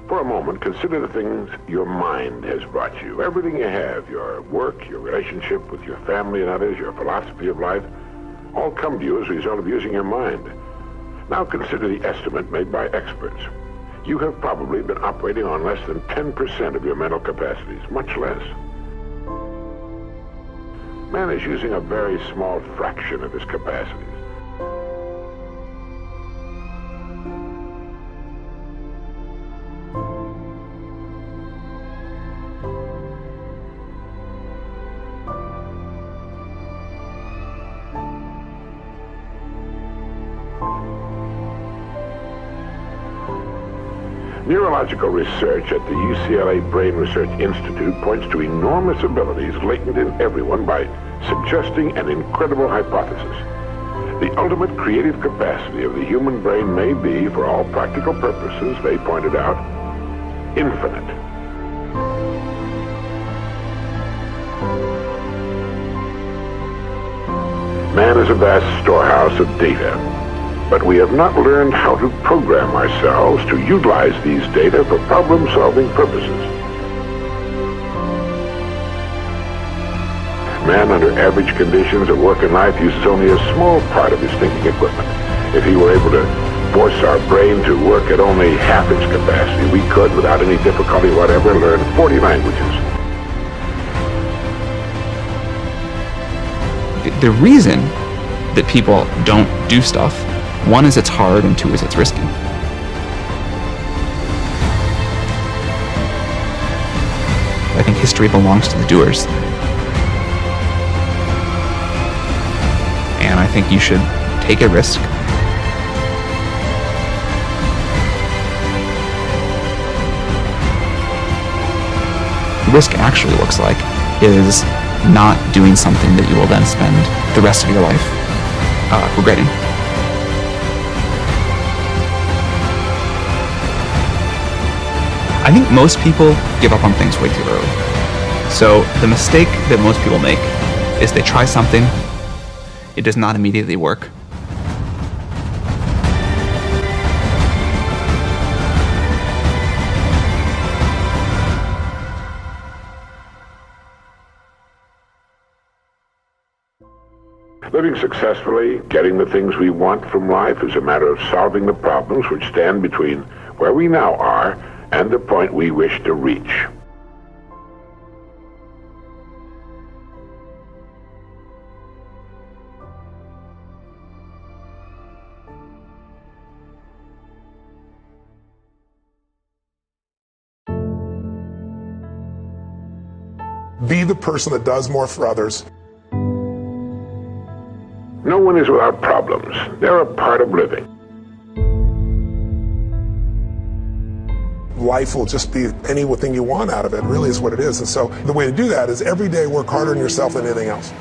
For a moment, consider the things your mind has brought you. Everything you have, your work, your relationship with your family and others, your philosophy of life, all come to you as a result of using your mind. Now consider the estimate made by experts. You have probably been operating on less than 10% of your mental capacities, much less. Man is using a very small fraction of his capacities. Neurological research at the UCLA Brain Research Institute points to enormous abilities latent in everyone by suggesting an incredible hypothesis. The ultimate creative capacity of the human brain may be, for all practical purposes, they pointed out, infinite. Man is a vast storehouse of data. But we have not learned how to program ourselves to utilize these data for problem-solving purposes. Man, under average conditions of work and life, uses only a small part of his thinking equipment. If he were able to force our brain to work at only half its capacity, we could, without any difficulty whatever, learn 40 languages. The reason that people don't do stuff, one is it's hard, and two is it's risky. I think history belongs to the doers. And I think you should take a risk. Risk actually looks like is not doing something that you will then spend the rest of your life regretting. I think most people give up on things way too early. So the mistake that most people make is they try something, it does not immediately work. Living successfully, getting the things we want from life, is a matter of solving the problems which stand between where we now are and the point we wish to reach. Be the person that does more for others. No one is without problems. They're a part of living. Life will just be anything you want out of it, really is what it is. And so the way to do that is every day work harder on yourself than anything else.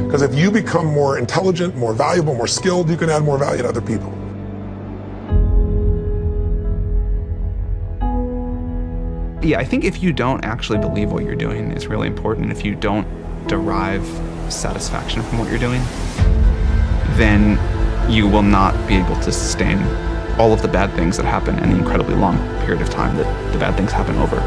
Because if you become more intelligent, more valuable, more skilled, you can add more value to other people. Yeah, I think if you don't actually believe what you're doing is really important, if you don't derive satisfaction from what you're doing, then you will not be able to sustain all of the bad things that happen in the incredibly long period of time that the bad things happen over.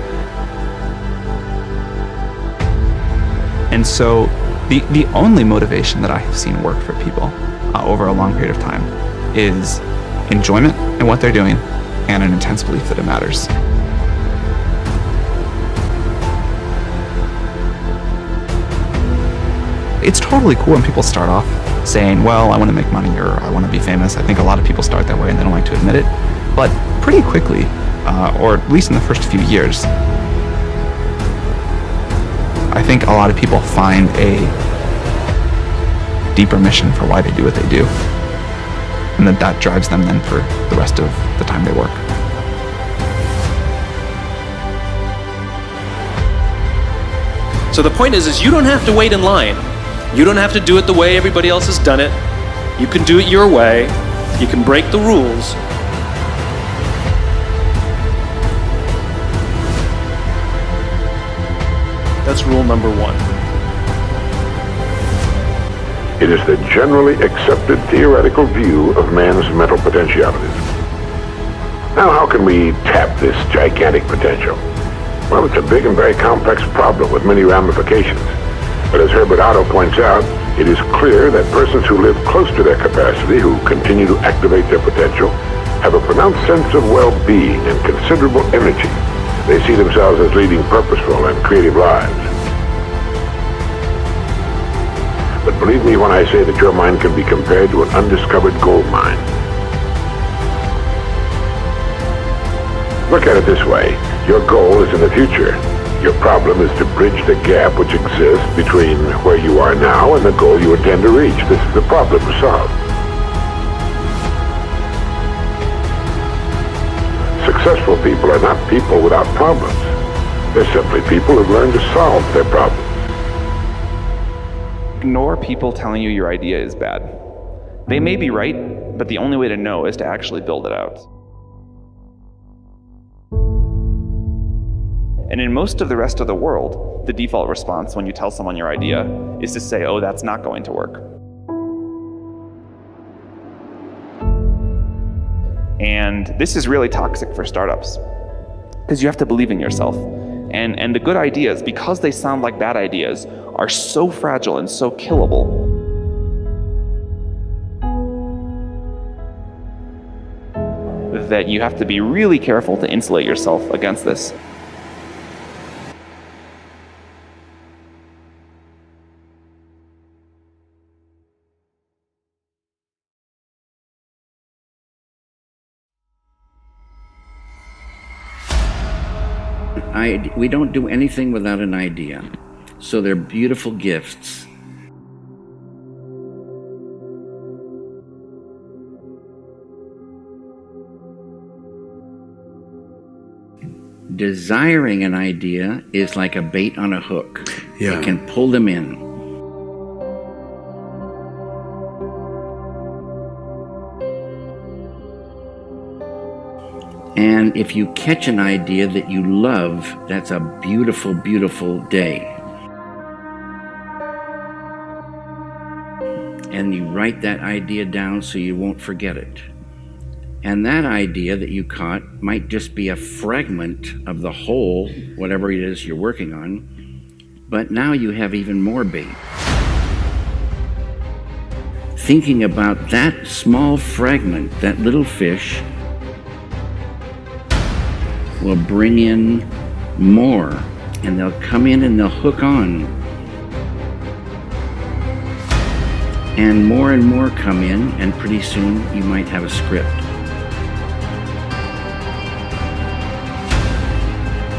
And so the only motivation that I have seen work for people over a long period of time is enjoyment in what they're doing and an intense belief that it matters. It's totally cool when people start off saying, well, I want to make money or I want to be famous. I think a lot of people start that way and they don't like to admit it. But pretty quickly, or at least in the first few years, I think a lot of people find a deeper mission for why they do what they do. And that drives them then for the rest of the time they work. So the point is you don't have to wait in line. You don't have to do it the way everybody else has done it. You can do it your way. You can break the rules. That's rule number one. It is the generally accepted theoretical view of man's mental potentialities. Now, how can we tap this gigantic potential? Well, it's a big and very complex problem with many ramifications. But as Herbert Otto points out, it is clear that persons who live close to their capacity, who continue to activate their potential, have a pronounced sense of well-being and considerable energy. They see themselves as leading purposeful and creative lives. But believe me when I say that your mind can be compared to an undiscovered gold mine. Look at it this way. Your goal is in the future. Your problem is to bridge the gap which exists between where you are now and the goal you intend to reach. This is the problem to solve. Successful people are not people without problems. They're simply people who've learned to solve their problems. Ignore people telling you your idea is bad. They may be right, but the only way to know is to actually build it out. And in most of the rest of the world, the default response when you tell someone your idea is to say, oh, that's not going to work. And this is really toxic for startups, because you have to believe in yourself. And the good ideas, because they sound like bad ideas, are so fragile and so killable. That you have to be really careful to insulate yourself against this. We don't do anything without an idea. So they're beautiful gifts. Desiring an idea is like a bait on a hook. Yeah. It can pull them in. And if you catch an idea that you love, that's a beautiful, beautiful day. And you write that idea down so you won't forget it. And that idea that you caught might just be a fragment of the whole, whatever it is you're working on, but now you have even more bait. Thinking about that small fragment, that little fish, will bring in more, and they'll come in and they'll hook on. And more come in, and pretty soon you might have a script.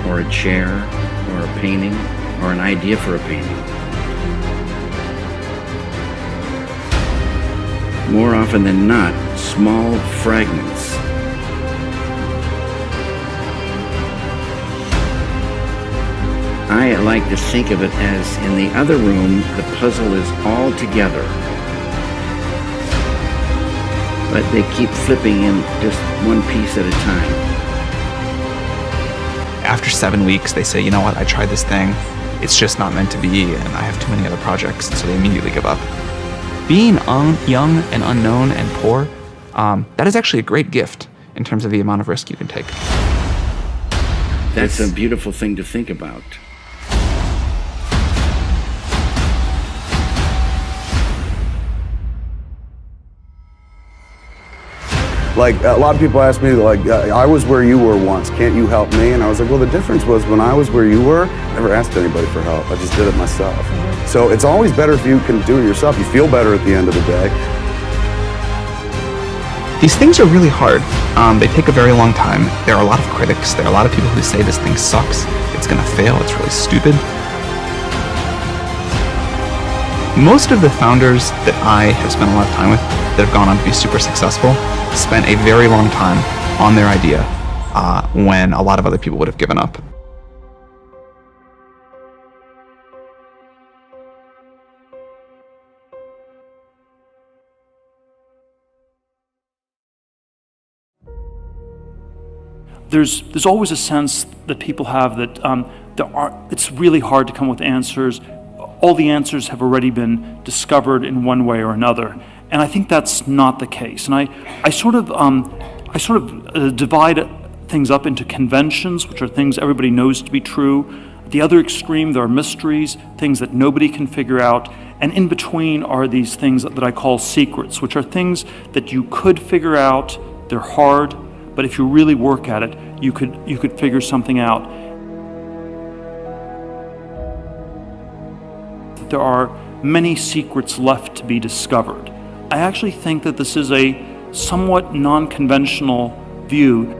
Or a chair, or a painting, or an idea for a painting. More often than not, small fragments. I like to think of it as, in the other room, the puzzle is all together. But they keep flipping in just one piece at a time. After 7 weeks, they say, you know what, I tried this thing. It's just not meant to be, and I have too many other projects, and so they immediately give up. Being young and unknown and poor, that is actually a great gift in terms of the amount of risk you can take. That's a beautiful thing to think about. Like, a lot of people ask me, like, I was where you were once, can't you help me? And I was like, well, the difference was when I was where you were, I never asked anybody for help. I just did it myself. So it's always better if you can do it yourself. You feel better at the end of the day. These things are really hard. They take a very long time. There are a lot of critics. There are a lot of people who say this thing sucks. It's gonna fail. It's really stupid. Most of the founders that I have spent a lot of time with that have gone on to be super successful spent a very long time on their idea when a lot of other people would have given up. There's always a sense that people have that it's really hard to come with answers. all the answers have already been discovered in one way or another. And I think that's not the case. And I sort of divide things up into conventions, which are things everybody knows to be true. At the other extreme, there are mysteries, things that nobody can figure out. And in between are these things that I call secrets, which are things that you could figure out. They're hard, but if you really work at it, you could figure something out. There are many secrets left to be discovered. I actually think that this is a somewhat non-conventional view,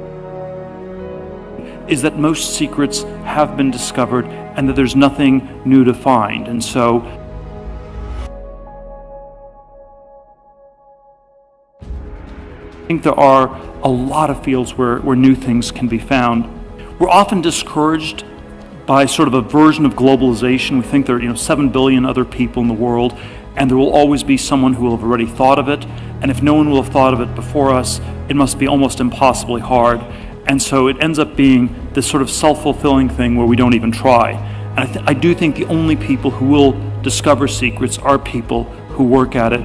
is that most secrets have been discovered and that there's nothing new to find. And so I think there are a lot of fields where new things can be found. We're often discouraged by sort of a version of globalization. We think there are 7 billion other people in the world, and there will always be someone who will have already thought of it. And if no one will have thought of it before us, it must be almost impossibly hard. And so it ends up being this sort of self-fulfilling thing where we don't even try. And I do think the only people who will discover secrets are people who work at it.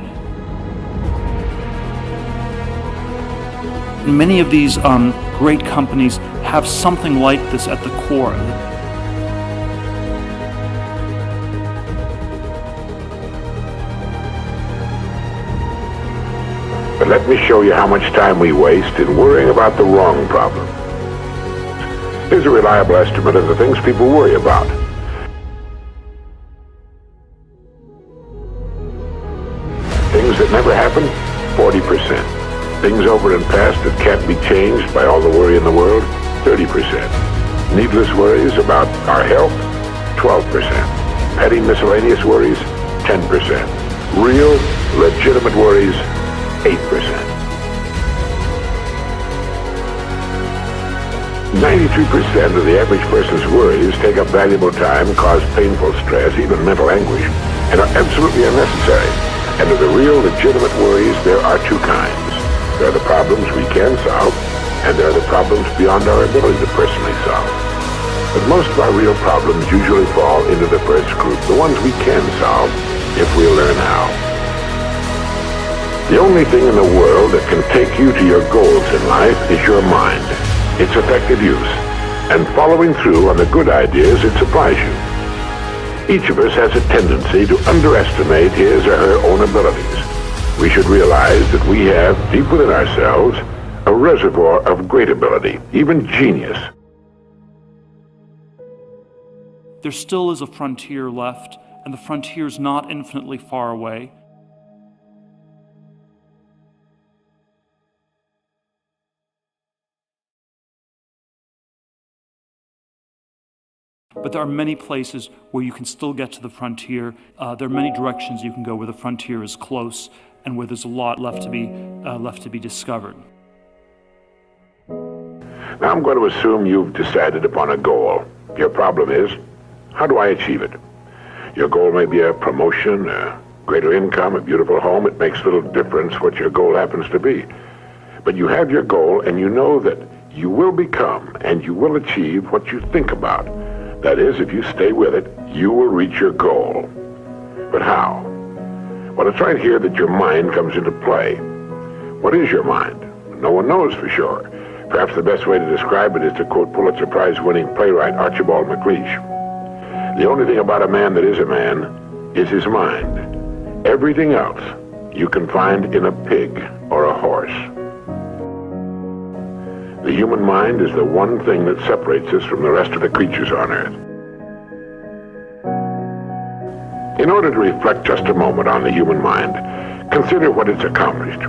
Many of these great companies have something like this at the core. But let me show you how much time we waste in worrying about the wrong problem. Here's a reliable estimate of the things people worry about. Things that never happen, 40%. Things over and past that can't be changed by all the worry in the world, 30%. Needless worries about our health, 12%. Petty miscellaneous worries, 10%. Real, legitimate worries, 8%. 93% of the average person's worries take up valuable time, cause painful stress, even mental anguish, and are absolutely unnecessary. And of the real, legitimate worries, there are two kinds. There are the problems we can solve, and there are the problems beyond our ability to personally solve. But most of our real problems usually fall into the first group, the ones we can solve if we learn how. The only thing in the world that can take you to your goals in life is your mind, its effective use, and following through on the good ideas it supplies you. Each of us has a tendency to underestimate his or her own abilities. We should realize that we have, deep within ourselves, a reservoir of great ability, even genius. There still is a frontier left, and the frontier is not infinitely far away. But there are many places where you can still get to the frontier. There are many directions you can go where the frontier is close and where there's a lot left to be discovered. Now I'm going to assume you've decided upon a goal. Your problem is, how do I achieve it? Your goal may be a promotion, a greater income, a beautiful home. It makes little difference what your goal happens to be. But you have your goal, and you know that you will become and you will achieve what you think about. That is, if you stay with it, you will reach your goal. But how? Well, it's right here that your mind comes into play. What is your mind? No one knows for sure. Perhaps the best way to describe it is to quote Pulitzer Prize-winning playwright Archibald MacLeish. The only thing about a man that is a man is his mind. Everything else you can find in a pig or a horse. The human mind is the one thing that separates us from the rest of the creatures on Earth. In order to reflect just a moment on the human mind, consider what it's accomplished.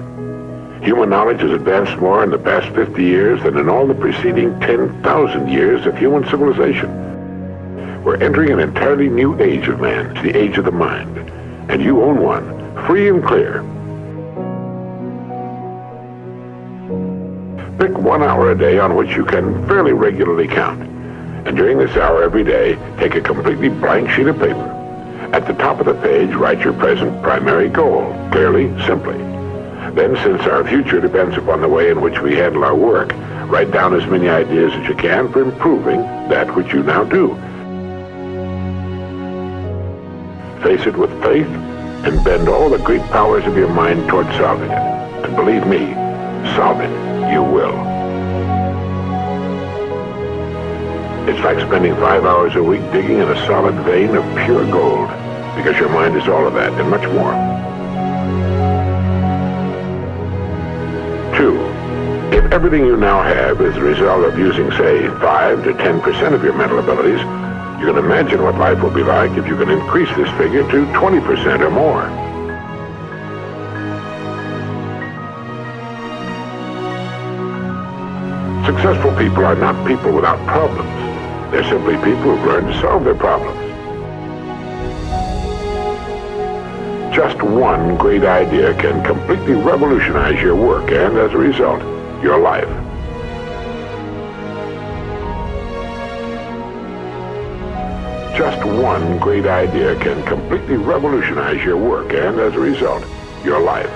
Human knowledge has advanced more in the past 50 years than in all the preceding 10,000 years of human civilization. We're entering an entirely new age of man, the age of the mind, and you own one, free and clear. Pick 1 hour a day on which you can fairly regularly count. And during this hour every day, take a completely blank sheet of paper. At the top of the page, write your present primary goal, clearly, simply. Then, since our future depends upon the way in which we handle our work, write down as many ideas as you can for improving that which you now do. Face it with faith and bend all the great powers of your mind toward solving it. And believe me, solve it. You will. It's like spending 5 hours a week digging in a solid vein of pure gold, because your mind is all of that and much more. 2, if everything you now have is the result of using, say, 5 to 10% of your mental abilities, you can imagine what life will be like if you can increase this figure to 20% or more. Successful people are not people without problems. They're simply people who've learned to solve their problems. Just one great idea can completely revolutionize your work and, as a result, your life. Just one great idea can completely revolutionize your work and, as a result, your life.